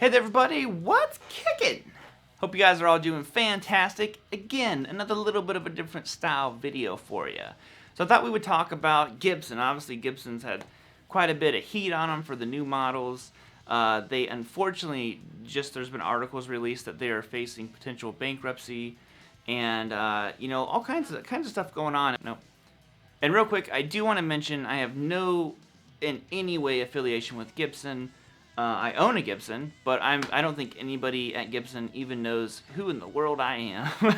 Hey there everybody, what's kicking? Hope you guys are all doing fantastic. Again, another little bit of a different style video for you. So I thought we would talk about Gibson. Obviously Gibson's had quite a bit of heat on them for the new models. They unfortunately, there's been articles released that they are facing potential bankruptcy and all kinds of stuff going on. No. And real quick, I do want to mention I have no in any way affiliation with Gibson. I own a Gibson, but I don't think anybody at Gibson even knows who in the world I am.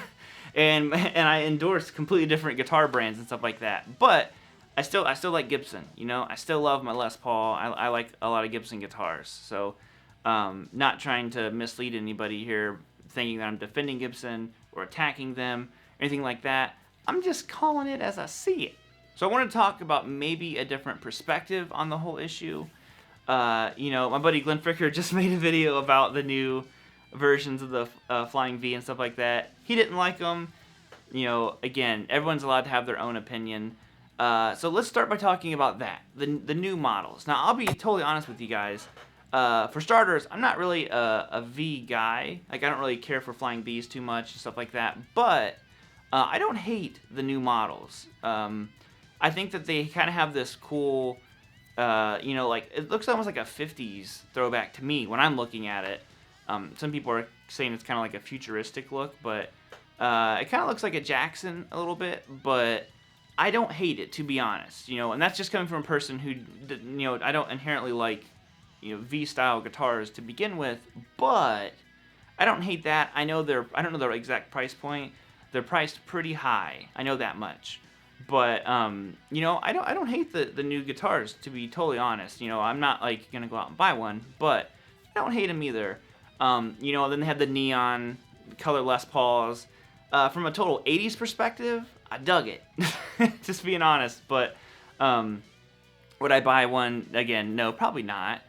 and I endorse completely different guitar brands and stuff like that. But I still like Gibson, I still love my Les Paul. I like a lot of Gibson guitars. So not trying to mislead anybody here thinking that I'm defending Gibson or attacking them, anything like that. I'm just calling it as I see it. So I want to talk about maybe a different perspective on the whole issue. My buddy Glenn Fricker just made a video about the new versions of the Flying V and stuff like that. He didn't like them. Again, everyone's allowed to have their own opinion. So let's start by talking about that, the new models. Now, I'll be totally honest with you guys. For starters, I'm not really a V guy. Like, I don't really care for Flying Vs too much and stuff like that. But I don't hate the new models. I think that they kind of have this cool... it looks almost like a 50s throwback to me when I'm looking at it. Some people are saying it's kind of like a futuristic look, but it kind of looks like a Jackson a little bit, but I don't hate it, to be honest, and that's just coming from a person who, I don't inherently like, V-style guitars to begin with, but I don't hate that. I don't know their exact price point. They're priced pretty high. I know that much. But I don't hate the new guitars, to be totally honest. I'm not like gonna go out and buy one, but I don't hate them either. Then they have the neon color Les Pauls. From a total 80s perspective, I dug it. Just being honest. But would I buy one again? No, probably not.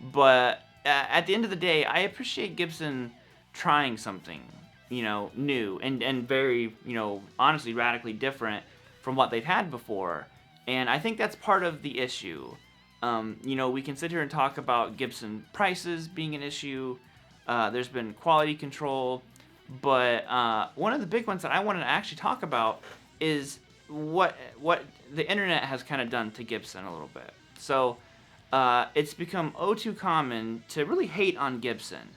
But at the end of the day, I appreciate Gibson trying something, new and very, honestly radically different from what they've had before, and I think that's part of the issue. We can sit here and talk about Gibson prices being an issue. There's been quality control, but one of the big ones that I wanted to actually talk about is what the internet has kind of done to Gibson a little bit. So it's become too common to really hate on Gibson.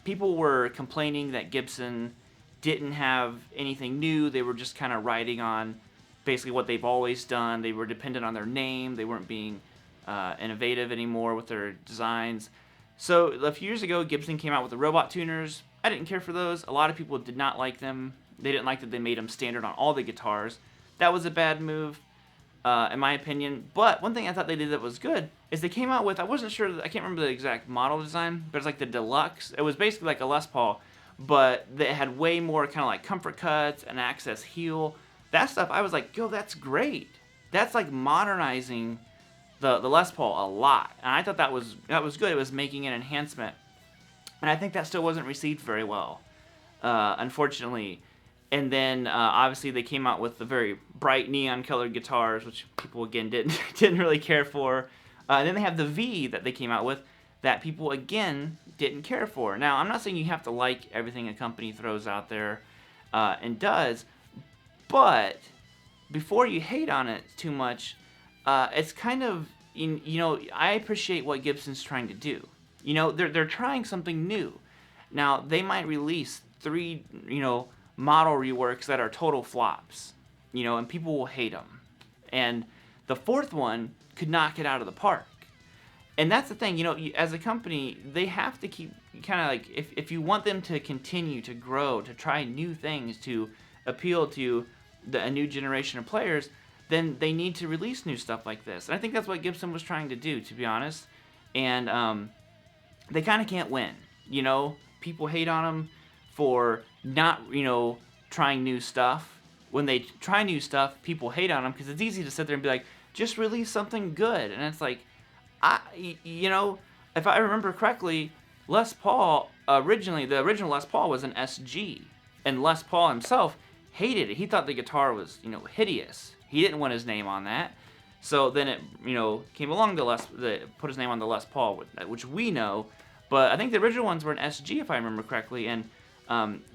People were complaining that Gibson didn't have anything new. They were just kind of riding on basically what they've always done. They were dependent on their name. They weren't being innovative anymore with their designs. So a few years ago, Gibson came out with the robot tuners. I didn't care for those. A lot of people did not like them. They didn't like that they made them standard on all the guitars. That was a bad move, in my opinion. But one thing I thought they did that was good is they came out with, I wasn't sure, I can't remember the exact model design, but it's like the Deluxe. It was basically like a Les Paul, but they had way more kind of like comfort cuts and access heel. That stuff, I was like, yo, that's great. That's like modernizing the Les Paul a lot. And I thought that was good. It was making an enhancement. And I think that still wasn't received very well, unfortunately. And then obviously they came out with the very bright neon colored guitars, which people again didn't really care for. And then they have the V that they came out with that people, again, didn't care for. Now, I'm not saying you have to like everything a company throws out there and does, but before you hate on it too much, it's kind of, I appreciate what Gibson's trying to do. They're trying something new. Now, they might release 3, model reworks that are total flops, and people will hate them. And the 4th one could knock it out of the park. And that's the thing, as a company, they have to keep kind of like, if you want them to continue to grow, to try new things, to appeal to a new generation of players, then they need to release new stuff like this. And I think that's what Gibson was trying to do, to be honest. And they kind of can't win. People hate on them for not, trying new stuff. When they try new stuff, people hate on them because it's easy to sit there and be like, just release something good. And it's like, if I remember correctly, Les Paul, originally, the original Les Paul was an SG. And Les Paul himself hated it. He thought the guitar was, hideous. He didn't want his name on that. So then it, came along put his name on the Les Paul, which we know But I think the original ones were an SG, if I remember correctly, and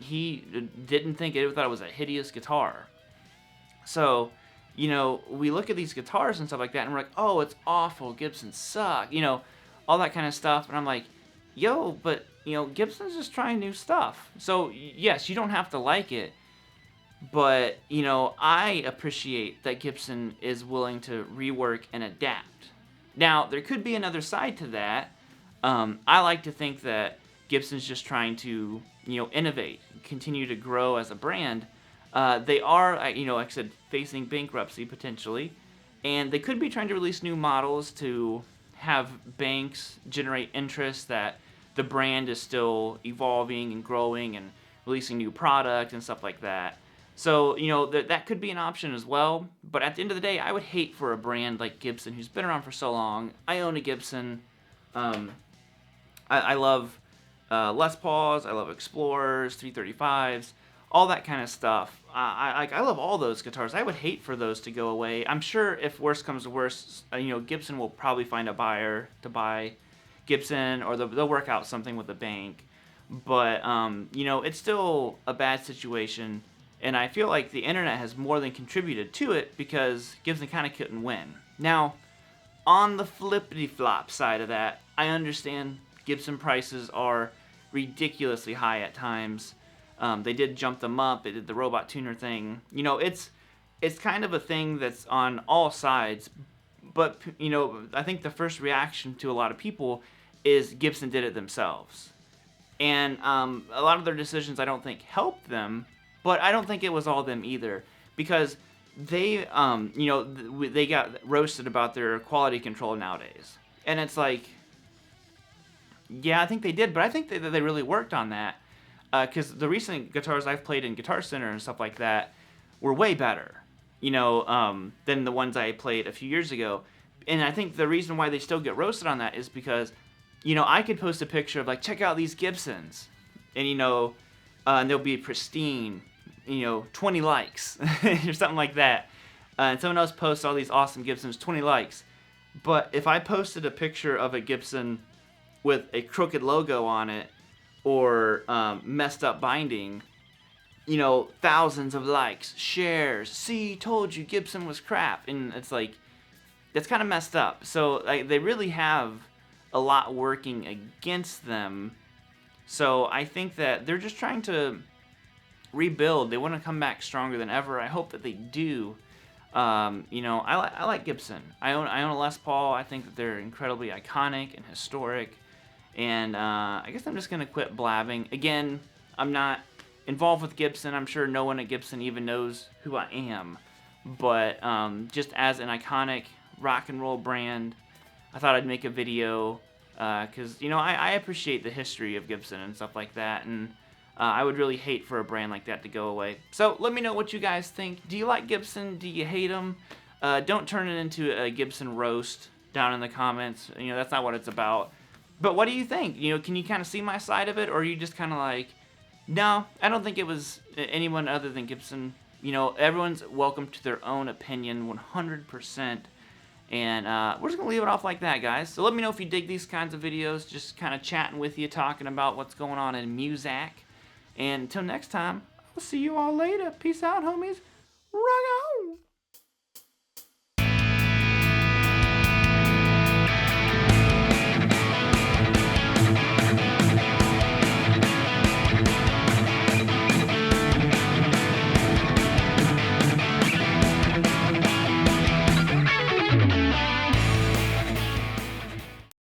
he didn't think it, thought it was a hideous guitar. So, you know, we look at these guitars and stuff like that, and we're like, oh, it's awful, Gibson suck, you know, all that kind of stuff. And I'm like, yo, but, you know, Gibson's just trying new stuff. So, yes, you don't have to like it, but, you know, I appreciate that Gibson is willing to rework and adapt. Now, there could be another side to that. I like to think that Gibson's just trying to, you know, innovate, continue to grow as a brand. They are, you know, like I said, facing bankruptcy potentially, and they could be trying to release new models to have banks generate interest that the brand is still evolving and growing and releasing new product and stuff like that. So, you know, that could be an option as well. But at the end of the day, I would hate for a brand like Gibson, who's been around for so long. I own a Gibson. I love Les Pauls. I love Explorers, 335s, all that kind of stuff. I love all those guitars. I would hate for those to go away. I'm sure if worse comes to worse, you know, Gibson will probably find a buyer to buy Gibson, or they'll work out something with the bank. But, you know, it's still a bad situation. And I feel like the internet has more than contributed to it because Gibson kind of couldn't win. Now, on the flippity-flop side of that, I understand Gibson prices are ridiculously high at times. They did jump them up. They did the robot tuner thing. You know, it's kind of a thing that's on all sides. But, you know, I think the first reaction to a lot of people is Gibson did it themselves. And a lot of their decisions I don't think helped them. But I don't think it was all them either, because they, you know, they got roasted about their quality control nowadays. And it's like, yeah, I think they did, but I think that they really worked on that, because the recent guitars I've played in Guitar Center and stuff like that were way better, you know, than the ones I played a few years ago. And I think the reason why they still get roasted on that is because, you know, I could post a picture of, like, check out these Gibsons, and, you know, and they'll be pristine, you know, 20 likes or something like that. And someone else posts all these awesome Gibsons, 20 likes. But if I posted a picture of a Gibson with a crooked logo on it or messed up binding, you know, thousands of likes, shares, see, told you Gibson was crap. And it's like, that's kind of messed up. So like, they really have a lot working against them. So I think that they're just trying to rebuild. They want to come back stronger than ever. I hope that they do. You know, I like Gibson. I own a Les Paul. I think that they're incredibly iconic and historic. And I guess I'm just gonna quit blabbing. Again, I'm not involved with Gibson. I'm sure no one at Gibson even knows who I am. But just as an iconic rock and roll brand, I thought I'd make a video because, you know, I appreciate the history of Gibson and stuff like that. And I would really hate for a brand like that to go away. So let me know what you guys think. Do you like Gibson? Do you hate them? Don't turn it into a Gibson roast down in the comments. You know, that's not what it's about. But what do you think? You know, can you kind of see my side of it? Or are you just kind of like, no, I don't think it was anyone other than Gibson. You know, everyone's welcome to their own opinion 100%. And we're just going to leave it off like that, guys. So let me know if you dig these kinds of videos. Just kind of chatting with you, talking about what's going on in music. And until next time, I'll see you all later. Peace out, homies. Rock on!